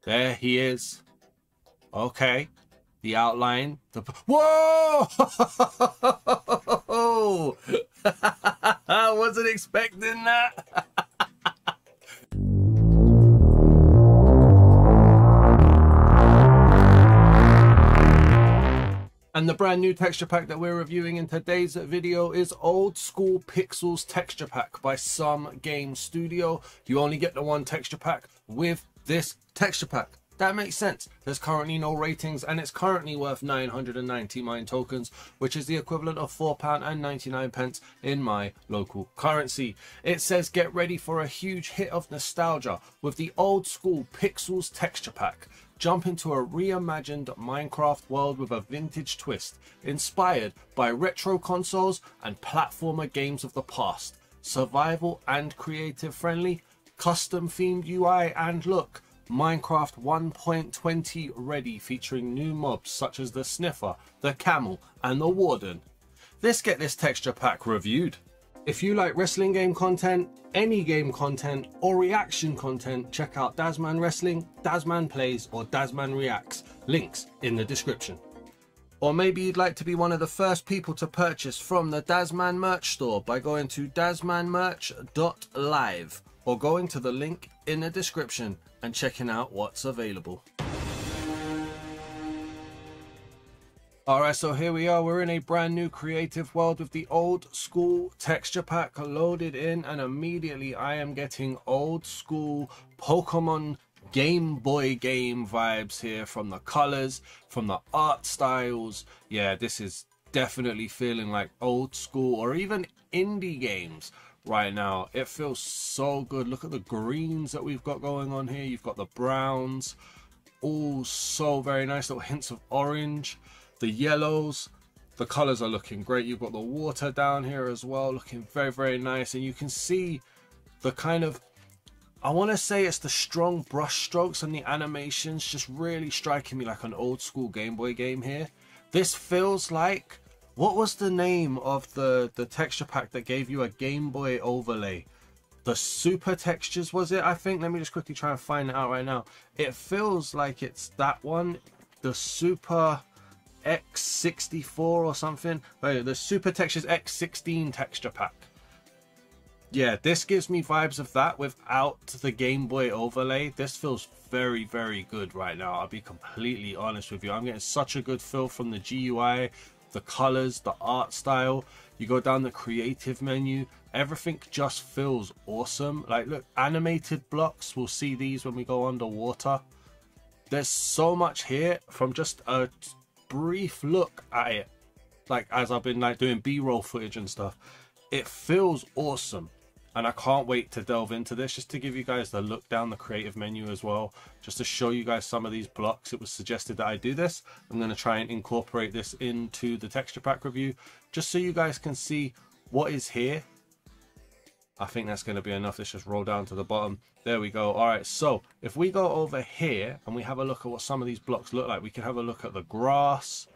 There he is. Okay. The outline. Whoa! I wasn't expecting that. And the brand new texture pack that we're reviewing in today's video is Old School Pixels Texture Pack by Some Game Studio. You only get the one texture pack with this texture pack. That makes sense. There's currently no ratings and it's currently worth 990 mine tokens, which is the equivalent of £4.99 in my local currency. It says get ready for a huge hit of nostalgia with the Old School Pixels Texture Pack. Jump into a reimagined Minecraft world with a vintage twist, inspired by retro consoles and platformer games of the past. Survival and creative friendly, custom themed UI and look. Minecraft 1.20 ready, featuring new mobs such as the Sniffer, the Camel and the Warden. Let's get this texture pack reviewed. If you like wrestling game content, any game content or reaction content, check out Dazman Wrestling, Dazman Plays or Dazman Reacts, links in the description. Or maybe you'd like to be one of the first people to purchase from the Dazman merch store by going to dazmanmerch.live or going to the link in the description and checking out what's available. Alright, so here we are. We're in a brand new creative world with the Old School texture pack loaded in, and immediately I am getting old school Pokemon Game Boy game vibes here, from the colors, from the art styles. Yeah, this is definitely feeling like old school or even indie games right now. It feels so good. Look at the greens that we've got going on here. You've got the browns, all so very nice, little hints of orange. The yellows, the colors are looking great. You've got the water down here as well, looking very, very nice. And you can see the kind of, I want to say it's the strong brush strokes and the animations just really striking me like an old school Game Boy game here. This feels like, what was the name of the texture pack that gave you a Game Boy overlay? The Super Textures, was it? I think, let me just quickly try and find it out right now. It feels like it's that one, the Super X64 or something. The Super Textures X16 texture pack. Yeah, this gives me vibes of that without the Game Boy overlay. This feels very, very good right now. I'll be completely honest with you. I'm getting such a good feel from the GUI, the colors, the art style. You go down the creative menu, everything just feels awesome. Like, look, animated blocks. We'll see these when we go underwater. There's so much here from just a brief look at it, like as I've been like doing B-roll footage and stuff. It feels awesome and I can't wait to delve into this, just to give you guys the look down the creative menu as well, just to show you guys some of these blocks. It was suggested that I do this. I'm going to try and incorporate this into the texture pack review just so you guys can see what is here. I think that's going to be enough. Let's just roll down to the bottom. There we go. All right, so if we go over here and we have a look at what some of these blocks look like, we can have a look at the grass.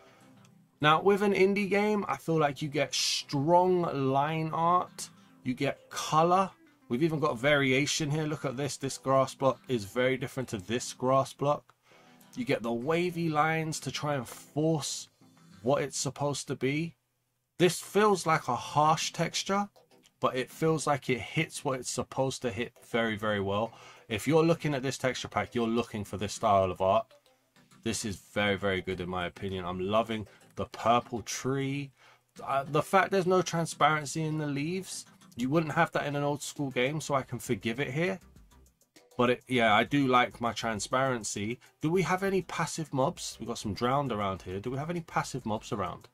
Now, with an indie game, I feel like you get strong line art, you get color. We've even got variation here. Look at this. This grass block is very different to this grass block. You get the wavy lines to try and force what it's supposed to be. This feels like a harsh texture, but it feels like it hits what it's supposed to hit very, very well. If you're looking at this texture pack, you're looking for this style of art. This is very, very good in my opinion. I'm loving the purple tree. The fact there's no transparency in the leaves, you wouldn't have that in an old school game, so I can forgive it here. But yeah, I do like my transparency. Do we have any passive mobs? We've got some drowned around here. Do we have any passive mobs around?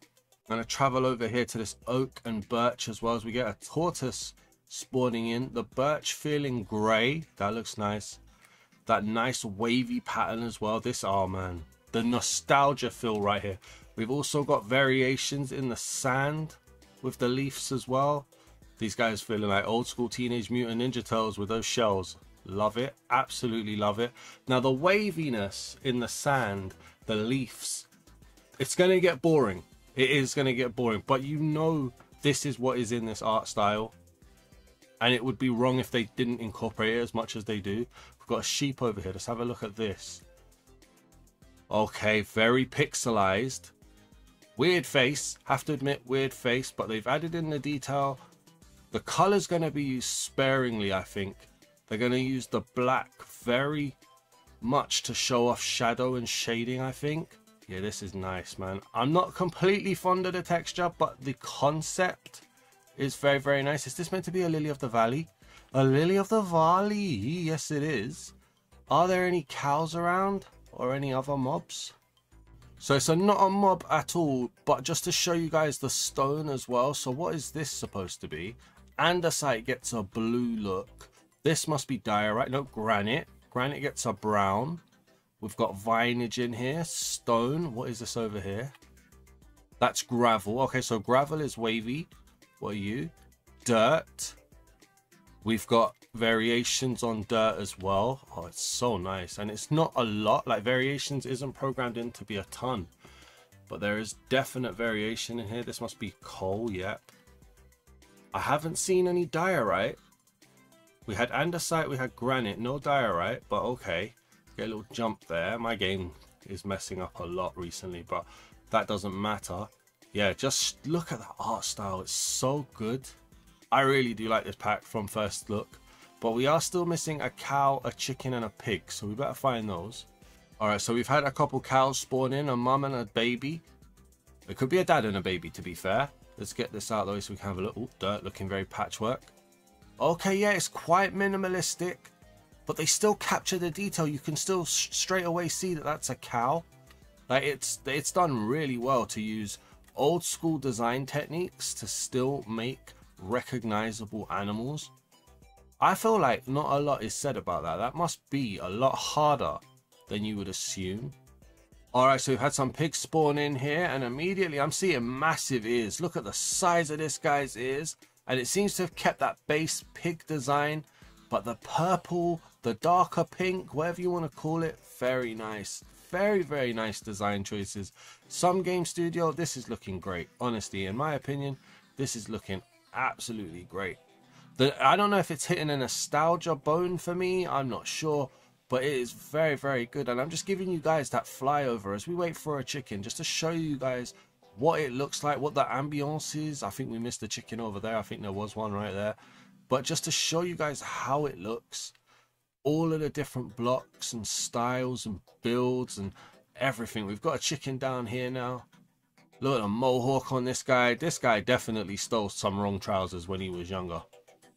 I'm going to travel over here to this oak and birch as well, as we get a tortoise spawning in. The birch feeling grey. That looks nice. That nice wavy pattern as well. This, oh man, the nostalgia feel right here. We've also got variations in the sand with the leaves as well. These guys feeling like old school Teenage Mutant Ninja Turtles with those shells. Love it. Absolutely love it. Now the waviness in the sand, the leaves, it's going to get boring. It is going to get boring, but you know this is what is in this art style. And it would be wrong if they didn't incorporate it as much as they do. We've got a sheep over here. Let's have a look at this. Okay, very pixelized. Weird face. Have to admit, weird face. But they've added in the detail. The color's going to be used sparingly, I think. They're going to use the black very much to show off shadow and shading, I think. Yeah, this is nice, man. I'm not completely fond of the texture, but the concept is very, very nice. Is this meant to be a lily of the valley? A lily of the valley. Yes, it is. Are there any cows around or any other mobs? So it's not a mob at all, but just to show you guys the stone as well. So what is this supposed to be? Andesite gets a blue look. This must be diorite. No, granite. Granite gets a brown. We've got vinage in here. Stone. What is this over here? That's gravel. Okay, so gravel is wavy. What are you? Dirt. We've got variations on dirt as well. Oh, it's so nice. And it's not a lot. Like, variations isn't programmed in to be a ton. But there is definite variation in here. This must be coal. Yep. I haven't seen any diorite. We had andesite. We had granite. No diorite. But okay. Get a little jump there. My game is messing up a lot recently. But that doesn't matter. Yeah, just look at that art style. It's so good. I really do like this pack from first look. But we are still missing a cow, a chicken, and a pig. So we better find those. Alright, so we've had a couple cows spawn in. A mum and a baby. It could be a dad and a baby, to be fair. Let's get this out of the way so we can have a look. Ooh, dirt looking very patchwork. Okay, yeah, it's quite minimalistic. But they still capture the detail. You can still straight away see that that's a cow. Like, it's done really well to use old school design techniques to still make recognizable animals. I feel like not a lot is said about that. That must be a lot harder than you would assume. Alright, so we've had some pigs spawn in here, and immediately I'm seeing massive ears. Look at the size of this guy's ears. And it seems to have kept that base pig design, but the purple, the darker pink, whatever you want to call it, very nice. Very, very nice design choices. Some game studio, this is looking great. Honestly, in my opinion, this is looking absolutely great. I don't know if it's hitting a nostalgia bone for me. I'm not sure. But it is very, very good. And I'm just giving you guys that flyover as we wait for a chicken, just to show you guys what it looks like, what the ambience is. I think we missed the chicken over there. I think there was one right there. But just to show you guys how it looks. All of the different blocks and styles and builds and everything. We've got a chicken down here now. Look at the mohawk on this guy. This guy definitely stole some wrong trousers when he was younger.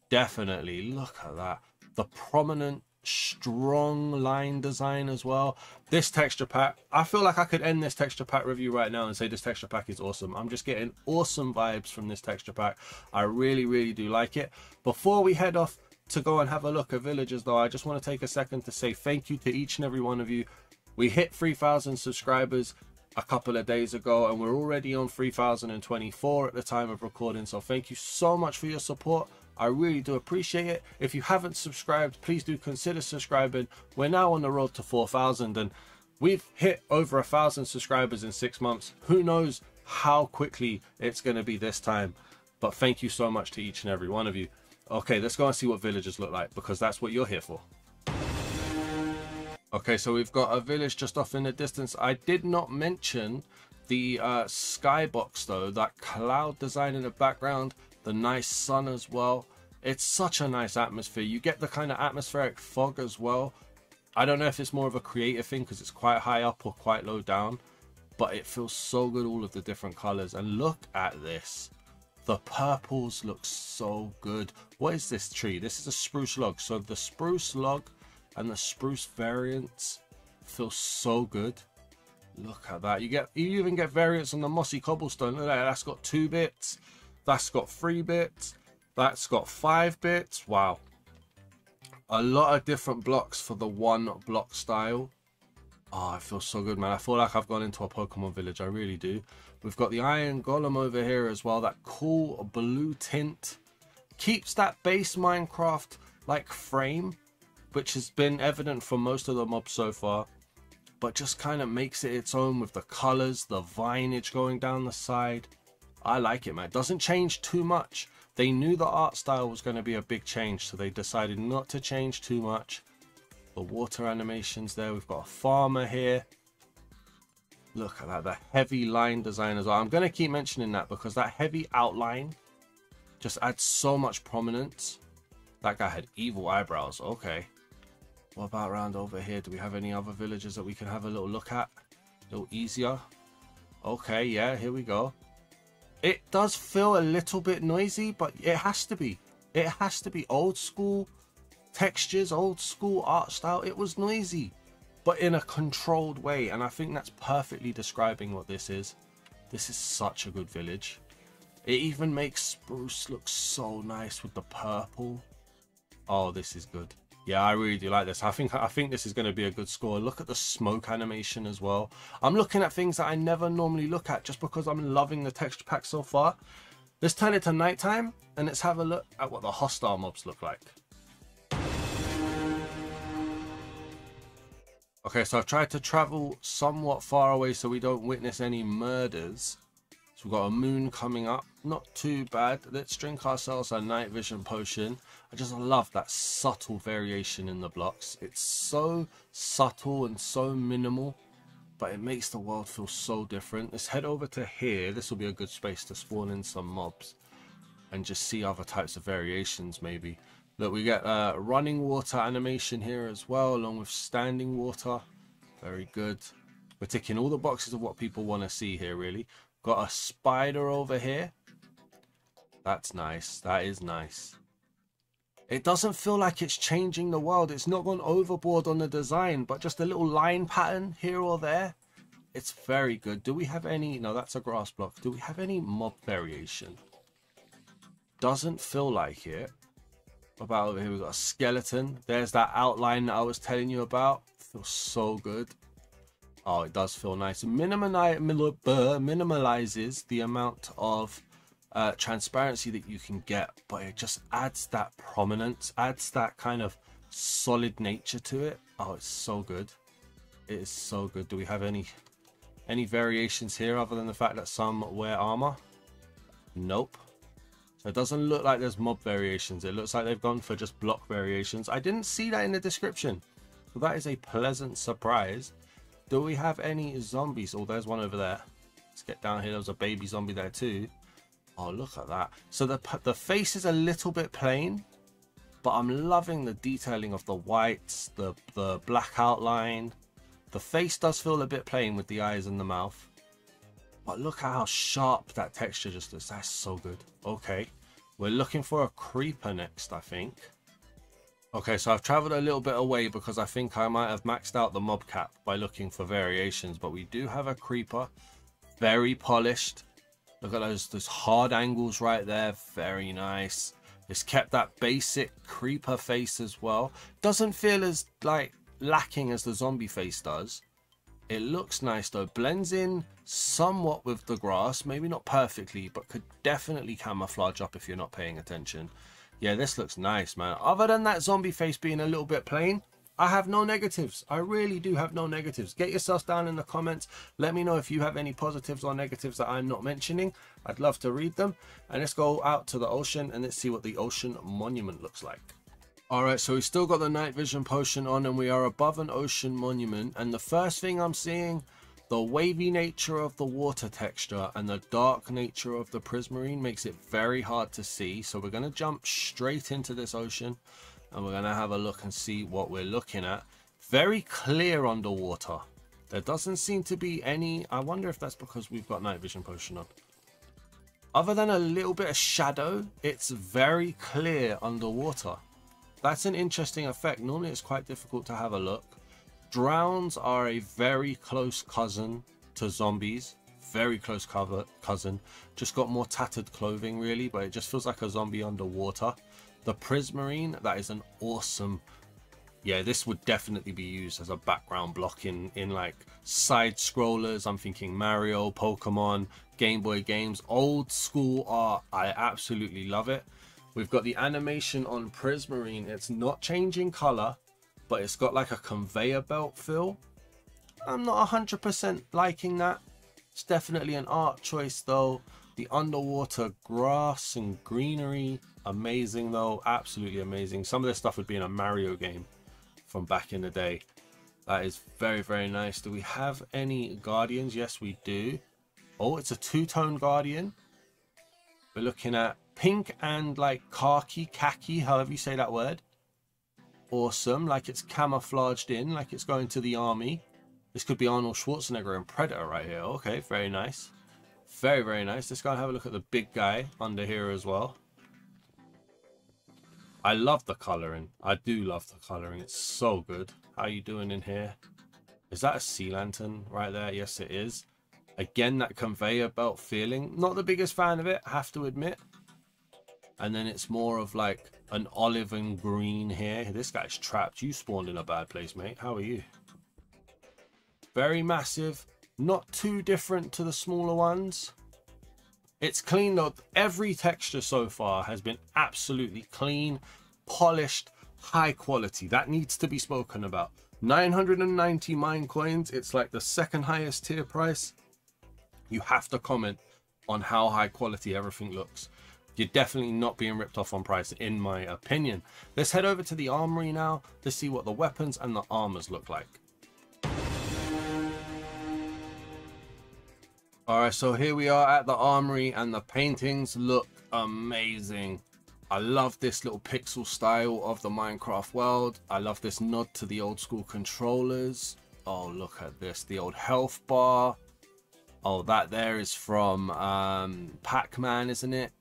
Definitely. Look at that. The prominent, strong line design as well. This texture pack, I feel like I could end this texture pack review right now and say this texture pack is awesome. I'm just getting awesome vibes from this texture pack. I really, really do like it. Before we head off to go and have a look at villagers though, I just want to take a second to say thank you to each and every one of you. We hit 3,000 subscribers a couple of days ago and we're already on 3,024 at the time of recording, so thank you so much for your support. I really do appreciate it. If you haven't subscribed, please do consider subscribing. We're now on the road to 4,000 and we've hit over 1,000 subscribers in 6 months. Who knows how quickly it's going to be this time, but thank you so much to each and every one of you. Okay, let's go and see what villagers look like, because that's what you're here for. Okay, so we've got a village just off in the distance. I did not mention the skybox though, that cloud design in the background, the nice sun as well. It's such a nice atmosphere. You get the kind of atmospheric fog as well. I don't know if it's more of a creative thing because it's quite high up or quite low down, but it feels so good, all of the different colors. And look at this. The purples look so good. What is this tree? This is a spruce log. So the spruce log and the spruce variants feel so good. Look at that. You even get variants on the mossy cobblestone. Look at that. That's got 2 bits. That's got 3 bits. That's got 5 bits. Wow. A lot of different blocks for the one block style. Oh, it feels so good, man. I feel like I've gone into a Pokemon village. I really do. We've got the Iron Golem over here as well. That cool blue tint. Keeps that base Minecraft like frame, which has been evident for most of the mobs so far, but just kind of makes it its own with the colors, the vinage going down the side. I like it, man. It doesn't change too much. They knew the art style was going to be a big change, so they decided not to change too much. The water animations there. We've got a farmer here. Look at that, the heavy line design as well. I'm going to keep mentioning that because that heavy outline just adds so much prominence. That guy had evil eyebrows. Okay. What about around over here? Do we have any other villages that we can have a little look at? A little easier. Okay, yeah, here we go. It does feel a little bit noisy, but it has to be. It has to be. Old school textures, old school art style. It was noisy, but in a controlled way. And I think that's perfectly describing what this is. This is such a good village. It even makes Spruce look so nice with the purple. Oh, this is good. Yeah, I really do like this. I think this is going to be a good score. Look at the smoke animation as well. I'm looking at things that I never normally look at just because I'm loving the texture pack so far. Let's turn it to nighttime and let's have a look at what the hostile mobs look like. Okay, so I've tried to travel somewhat far away so we don't witness any murders. So we've got a moon coming up. Not too bad. Let's drink ourselves a night vision potion. I just love that subtle variation in the blocks. It's so subtle and so minimal, but it makes the world feel so different. Let's head over to here. This will be a good space to spawn in some mobs and just see other types of variations maybe. Look, we get running water animation here as well, along with standing water. Very good. We're ticking all the boxes of what people want to see here, really. Got a spider over here. That's nice. That is nice. It doesn't feel like it's changing the world. It's not gone overboard on the design, but just a little line pattern here or there. It's very good. Do we have any... No, that's a grass block. Do we have any mob variation? Doesn't feel like it. What about over here? We've got a skeleton. There's that outline that I was telling you about. Feels so good. Oh, it does feel nice. Minimalizes the amount of transparency that you can get, but it just adds that prominence, adds that kind of solid nature to it. Oh, it's so good. It is so good. Do we have any variations here other than the fact that some wear armor? Nope. So it doesn't look like there's mob variations. It looks like they've gone for just block variations. I didn't see that in the description, so that is a pleasant surprise. Do we have any zombies? Oh, there's one over there. Let's get down here. There was a baby zombie there too. Oh, look at that. So the face is a little bit plain, but I'm loving the detailing of the whites, the black outline. The face does feel a bit plain with the eyes and the mouth, but look at how sharp that texture just is. That's so good. Okay, we're looking for a creeper next, I think. Okay, so I've traveled a little bit away because I think I might have maxed out the mob cap by looking for variations, but we do have a creeper. Very polished. Look at those hard angles right there. Very nice. It's kept that basic creeper face as well. Doesn't feel as like lacking as the zombie face does. It looks nice though. Blends in somewhat with the grass. Maybe not perfectly, but could definitely camouflage up if you're not paying attention. Yeah, this looks nice, man. Other than that zombie face being a little bit plain, I have no negatives. I really do have no negatives. Get yourselves down in the comments. Let me know if you have any positives or negatives that I'm not mentioning. I'd love to read them. And let's go out to the ocean and let's see what the ocean monument looks like. Alright, so we still got the night vision potion on and we are above an ocean monument. And the first thing I'm seeing, the wavy nature of the water texture and the dark nature of the prismarine makes it very hard to see. So we're going to jump straight into this ocean and we're going to have a look and see what we're looking at. Very clear underwater. There doesn't seem to be any... I wonder if that's because we've got night vision potion on. Other than a little bit of shadow, it's very clear underwater. That's an interesting effect. Normally it's quite difficult to have a look. Drowns are a very close cousin to zombies. Very close cousin. Just got more tattered clothing really, but it just feels like a zombie underwater. The prismarine, that is an awesome... Yeah, this would definitely be used as a background block in like side scrollers. I'm thinking Mario, Pokemon, Game Boy games, old school art. I absolutely love it. We've got the animation on prismarine. It's not changing color, but it's got like a conveyor belt feel. I'm not 100% liking that. It's definitely an art choice though. The underwater grass and greenery, amazing though, absolutely amazing. Some of this stuff would be in a Mario game. from back in the day. That is very, very nice. Do we have any Guardians? Yes, we do. Oh, it's a two-tone Guardian. We're looking at pink and like khaki, however you say that word. Awesome. Like it's camouflaged in, like it's going to the army. This could be Arnold Schwarzenegger and Predator right here. Okay, very nice. Very, very nice. Let's go and have a look at the big guy under here as well. I love the colouring. I do love the colouring. It's so good. How are you doing in here? Is that a sea lantern right there? Yes, it is. Again, that conveyor belt feeling. Not the biggest fan of it, I have to admit. And then it's more of like an olive and green here. This guy's trapped. You spawned in a bad place, mate. How are you? Very massive. Not too different to the smaller ones. It's clean though. Every texture so far has been absolutely clean, polished, high quality. That needs to be spoken about. 990 mine coins. It's like the second highest tier price. You have to comment on how high quality everything looks. You're definitely not being ripped off on price, in my opinion. Let's head over to the armory now to see what the weapons and the armors look like. Alright, so here we are at the armory and the paintings look amazing. I love this little pixel style of the Minecraft world. I love this nod to the old school controllers. Oh, look at this, the old health bar. Oh, that there is from Pac-Man, isn't it?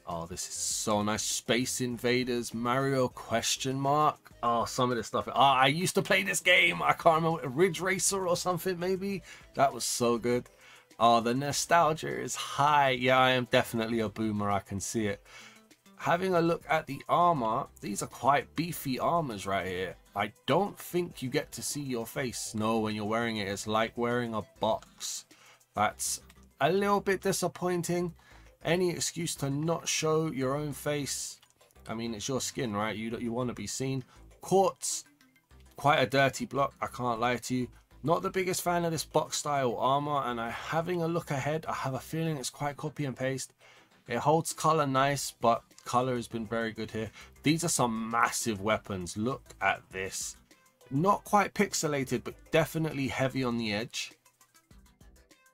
Oh, this is so nice. Space Invaders, Mario question mark. Oh, some of this stuff. Oh, I used to play this game. I can't remember, Ridge Racer or something maybe. That was so good. Oh, the nostalgia is high. Yeah, I am definitely a boomer. I can see it. Having a look at the armor, these are quite beefy armors right here. I don't think you get to see your face. No, when you're wearing it, it's like wearing a box. That's a little bit disappointing. Any excuse to not show your own face. I mean, it's your skin, right? You want to be seen. Quartz, quite a dirty block. I can't lie to you. Not the biggest fan of this box style armor, and having a look ahead, I have a feeling it's quite copy and paste. It holds color nice, but color has been very good here. These are some massive weapons. Look at this. Not quite pixelated, but definitely heavy on the edge.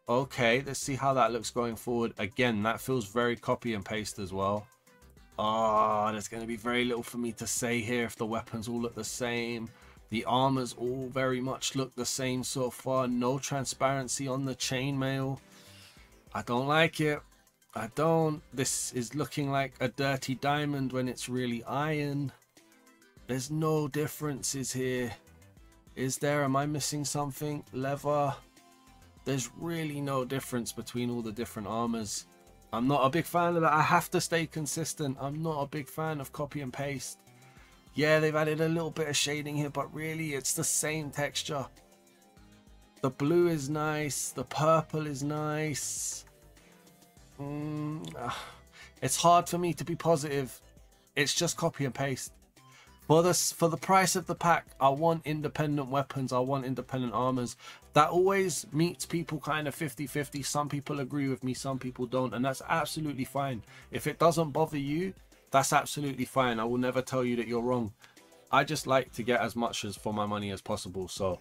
Okay, let's see how that looks going forward. Again, that feels very copy and paste as well. Oh, there's going to be very little for me to say here if the weapons all look the same. The armors all very much look the same so far. No transparency on the chainmail. I don't like it. I don't. This is looking like a dirty diamond when it's really iron. There's no differences here. Is there? Am I missing something? Leather. There's really no difference between all the different armors. I'm not a big fan of that. I have to stay consistent. I'm not a big fan of copy and paste. Yeah, they've added a little bit of shading here, but really it's the same texture. The blue is nice. The purple is nice. It's hard for me to be positive. It's just copy and paste. For the price of the pack, I want independent weapons. I want independent armors. That always meets people kind of 50-50. Some people agree with me, some people don't, and that's absolutely fine. If it doesn't bother you, that's absolutely fine. I will never tell you that you're wrong. I just like to get as much as for my money as possible. So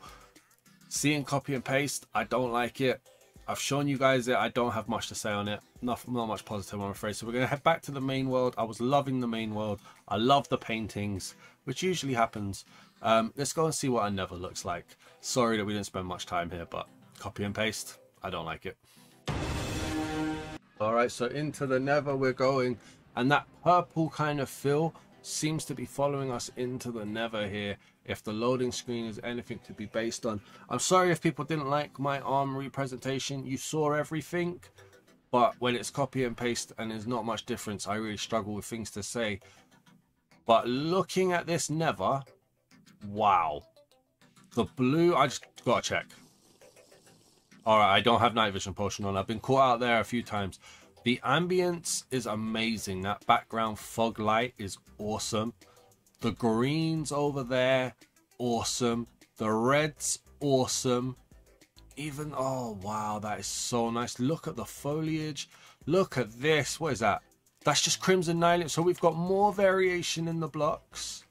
seeing copy and paste, I don't like it. I've shown you guys it. I don't have much to say on it. Not much positive, I'm afraid. So we're going to head back to the main world. I was loving the main world. I love the paintings, which usually happens. Let's go and see what a Nether looks like. Sorry that we didn't spend much time here, but copy and paste, I don't like it. All right, so into the Nether we're going. And that purple kind of fill seems to be following us into the Nether here, if the loading screen is anything to be based on. I'm sorry if people didn't like my armory presentation. You saw everything, but when it's copy and paste and there's not much difference, I really struggle with things to say. But looking at this Nether, wow. The blue, I just gotta check. Alright, I don't have night vision potion on. I've been caught out there a few times. The ambience is amazing. That background fog light is awesome. The greens over there, awesome. The reds, awesome. Even, oh wow, that is so nice. Look at the foliage. Look at this. What is that? That's just Crimson Nightlet. So we've got more variation in the blocks.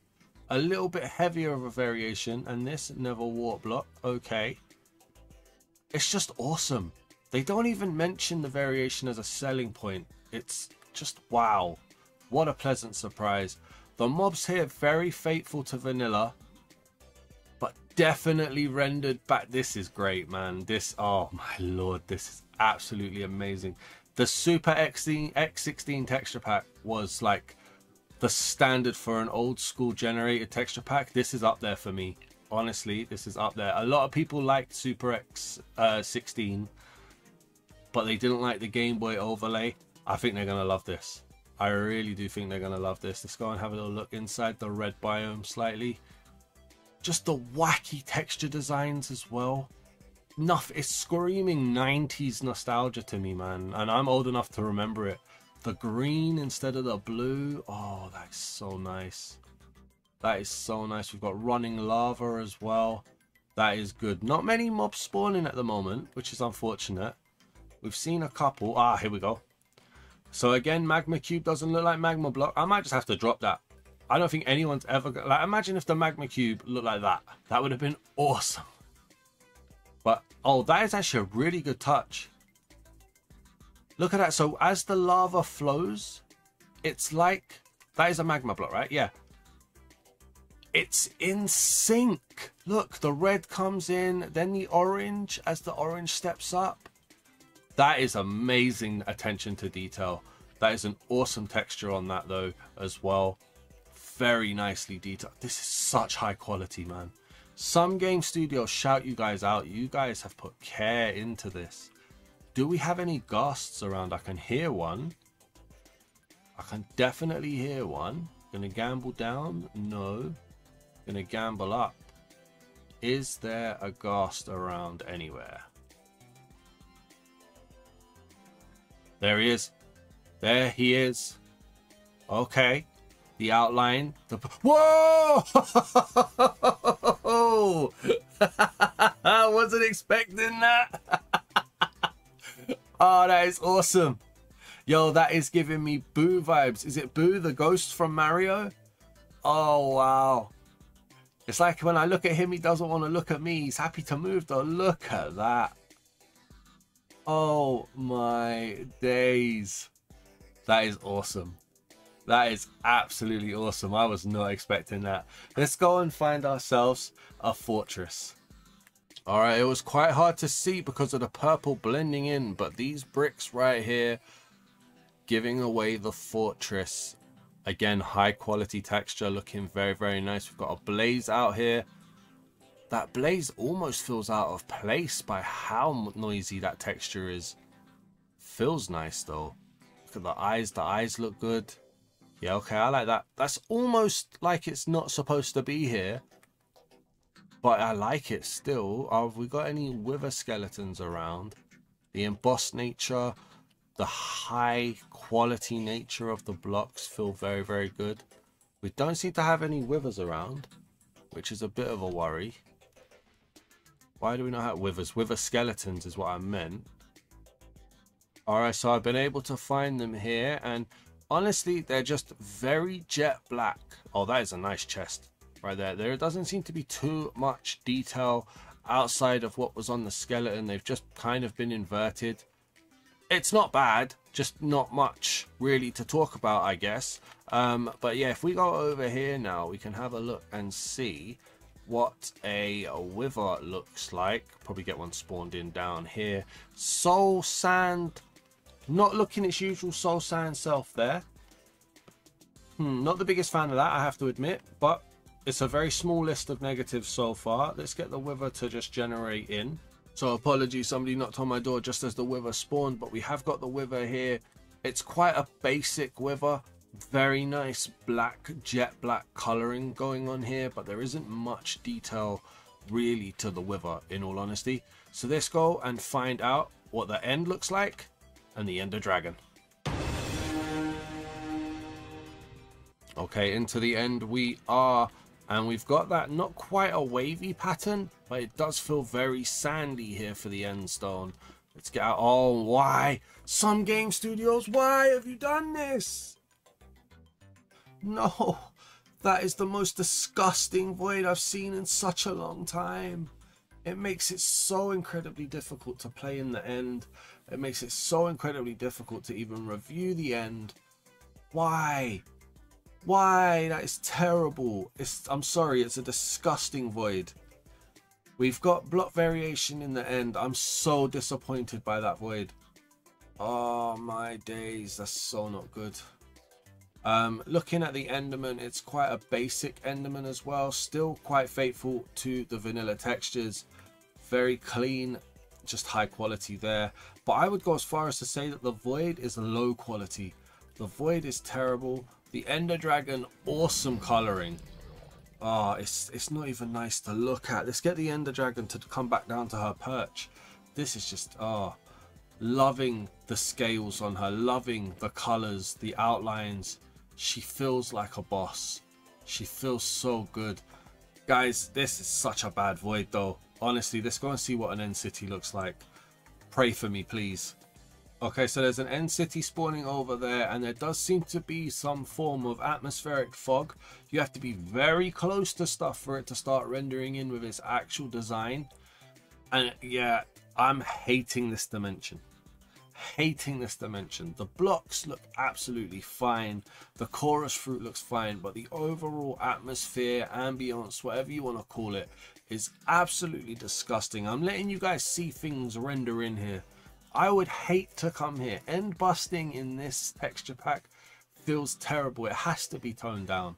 a little bit heavier of a variation, and this never wart block. Okay, it's just awesome. They don't even mention the variation as a selling point. It's just wow, what a pleasant surprise. The mobs here very faithful to vanilla, but definitely rendered back. This is great, man. This, oh my lord, this is absolutely amazing. The Super X16 texture pack was like the standard for an old school generated texture pack. This is up there for me. Honestly, this is up there. A lot of people liked Super X16, but they didn't like the Game Boy overlay. I think they're gonna love this. I really do think they're gonna love this. Let's go and have a little look inside the red biome slightly. Just the wacky texture designs as well. Nothing, it's screaming 90s nostalgia to me, man, and I'm old enough to remember it. The green instead of the blue, oh, that's so nice. That is so nice. We've got running lava as well. That is good. Not many mobs spawning at the moment, which is unfortunate. We've seen a couple. Ah, here we go. So again, magma cube doesn't look like magma block. I might just have to drop that. I don't think anyone's ever like, imagine if the magma cube looked like that. That would have been awesome. But oh, that is actually a really good touch. Look at that. So as the lava flows, it's like, that is a magma block, right? Yeah. It's in sync. Look, the red comes in, then the orange as the orange steps up. That is amazing attention to detail. That is an awesome texture on that though as well. Very nicely detailed. This is such high quality, man. Some game studios shout you guys out. You guys have put care into this. Do we have any ghasts around? I can hear one. I can definitely hear one. Gonna gamble down? No. Gonna gamble up. Is there a ghast around anywhere? There he is. There he is. Okay. The outline. The... Whoa! I wasn't expecting that. Oh, that is awesome. Yo, that is giving me Boo vibes. Is it Boo, the ghost from Mario? Oh, wow. It's like when I look at him, he doesn't want to look at me. He's happy to move though. Look at that. Oh my days. That is awesome. That is absolutely awesome. I was not expecting that. Let's go and find ourselves a fortress. Alright, it was quite hard to see because of the purple blending in, but these bricks right here giving away the fortress. Again, high quality texture, looking very, very nice. We've got a blaze out here. That blaze almost feels out of place by how noisy that texture is. Feels nice though. Look at the eyes look good. Yeah, okay, I like that. That's almost like it's not supposed to be here, but I like it still. Have we got any wither skeletons around? The embossed nature, the high quality nature of the blocks feel very, very good. We don't seem to have any withers around, which is a bit of a worry. Why do we not have withers? Wither skeletons is what I meant. Alright, so I've been able to find them here, and honestly, they're just very jet black. Oh, that is a nice chest right there. There doesn't seem to be too much detail outside of what was on the skeleton. They've just kind of been inverted. It's not bad, just not much really to talk about, I guess. But yeah, if we go over here now, we can have a look and see what a wither looks like. Probably get one spawned in down here. Soul Sand, not looking its usual Soul Sand self there. Not the biggest fan of that, I have to admit, but it's a very small list of negatives so far. Let's get the wither to just generate in. So apologies, somebody knocked on my door just as the wither spawned, but we have got the wither here. It's quite a basic wither. Very nice black, jet black coloring going on here, but there isn't much detail really to the wither in all honesty. So let's go and find out what the end looks like and the Ender Dragon. Okay, into the end we are, and we've got that not quite a wavy pattern, but it does feel very sandy here for the end stone. Let's get out. Oh, why? Some game studios, why have you done this? No, That is the most disgusting void I've seen in such a long time. It makes it so incredibly difficult to play in the end. It makes it so incredibly difficult to even review the end. Why? Why? That is terrible. I'm sorry, it's a disgusting void. We've got block variation in the end. I'm so disappointed by that void. Oh my days, that's so not good. Looking at the Enderman, it's quite a basic Enderman as well. Still quite faithful to the vanilla textures. Very clean, just high quality there. But I would go as far as to say that the void is low quality. The void is terrible. The Ender Dragon, awesome coloring. Oh, it's not even nice to look at. Let's get the Ender Dragon to come back down to her perch. This is just, loving the scales on her, loving the colors, the outlines. She feels like a boss. She feels so good. Guys, this is such a bad void though. Honestly, let's go and see what an end city looks like. Pray for me, please. Okay, so there's an end city spawning over there, and there does seem to be some form of atmospheric fog. You have to be very close to stuff for it to start rendering in with its actual design. And yeah, I'm hating this dimension. Hating this dimension. The blocks look absolutely fine, the chorus fruit looks fine, but the overall atmosphere, ambience, whatever you want to call it, is absolutely disgusting. I'm letting you guys see things render in here. I would hate to come here. End busting in this texture pack feels terrible. It has to be toned down.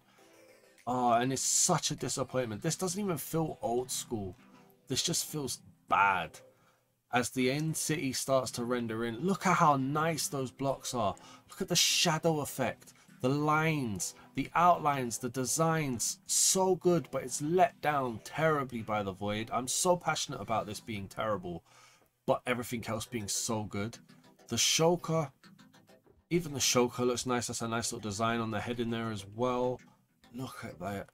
And it's such a disappointment. This doesn't even feel old school. This just feels bad. As the end city starts to render in, look at how nice those blocks are. Look at the shadow effect, the lines, the outlines, the designs. So good, but it's let down terribly by the void. I'm so passionate about this being terrible, but everything else being so good. The shulker, even the shulker looks nice. That's a nice little design on the head in there as well. Look at that.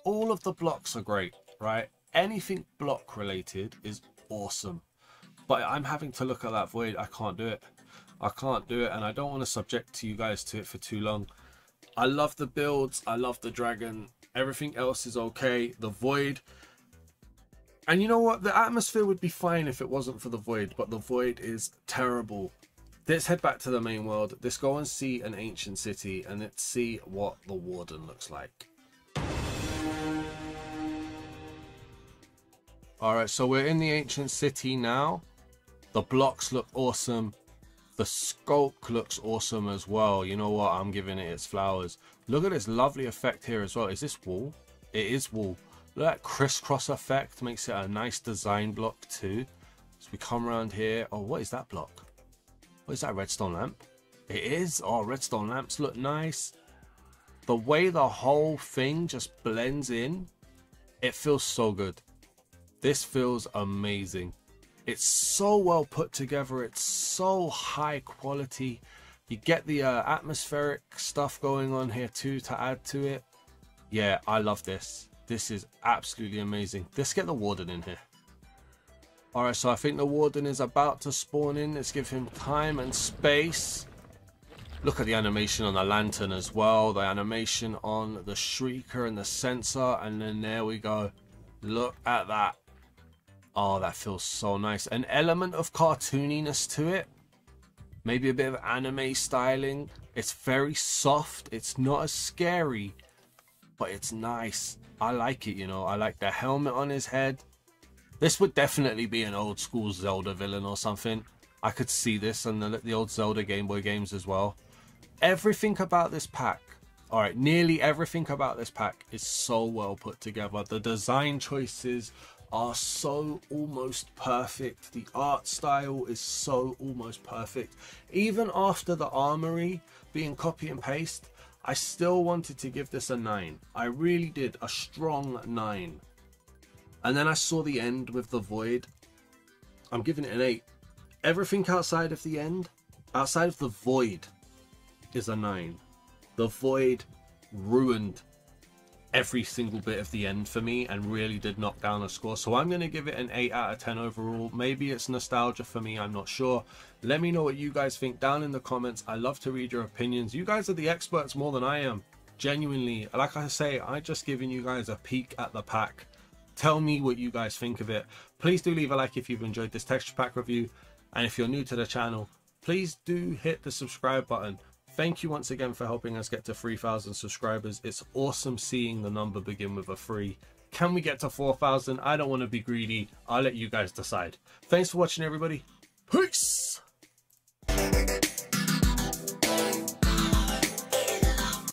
All of the blocks are great, right? Anything block related is awesome, but I'm having to look at that void. I can't do it. I can't do it, and I don't want to subject to you guys to it for too long. I love the builds. I love the dragon. Everything else is okay. The void, and you know what? The atmosphere would be fine if it wasn't for the void, but the void is terrible. Let's head back to the main world. Let's go and see an ancient city, and let's see what the warden looks like. Alright, so we're in the ancient city now. The blocks look awesome. The sculpt looks awesome as well. You know what? I'm giving it its flowers. Look at this lovely effect here as well. Is this wool? It is wool. Look at that crisscross effect. Makes it a nice design block too. So we come around here. Oh, what is that block? What is that, redstone lamp? It is. Oh, redstone lamps look nice. The way the whole thing just blends in, it feels so good. This feels amazing. It's so well put together. It's so high quality. You get the atmospheric stuff going on here too to add to it. Yeah, I love this. This is absolutely amazing. Let's get the warden in here. Alright, so I think the warden is about to spawn in. Let's give him time and space. Look at the animation on the lantern as well. The animation on the shrieker and the sensor. And then there we go. Look at that. Oh, that feels so nice. An element of cartooniness to it. Maybe a bit of anime styling. It's very soft. It's not as scary, but it's nice. I like it, you know. I like the helmet on his head. This would definitely be an old school Zelda villain or something. I could see this on the old Zelda Game Boy games as well. Everything about this pack, alright, nearly everything about this pack is so well put together. The design choices are so almost perfect. The art style is so almost perfect. Even after the armory being copy and paste, I still wanted to give this a 9. I really did, a strong 9. And then I saw the end with the void. I'm giving it an 8. Everything outside of the end, outside of the void, is a 9. The void ruined every single bit of the end for me and really did knock down a score. So I'm going to give it an 8 out of 10 overall. Maybe it's nostalgia for me, I'm not sure. Let me know what you guys think down in the comments. I love to read your opinions. You guys are the experts more than I am. Genuinely, like I say, I just giving you guys a peek at the pack. Tell me what you guys think of it. Please do leave a like if you've enjoyed this texture pack review, and if you're new to the channel, please do hit the subscribe button. Thank you once again for helping us get to 3,000 subscribers. It's awesome seeing the number begin with a 3. Can we get to 4,000? I don't want to be greedy. I'll let you guys decide. Thanks for watching, everybody. Peace.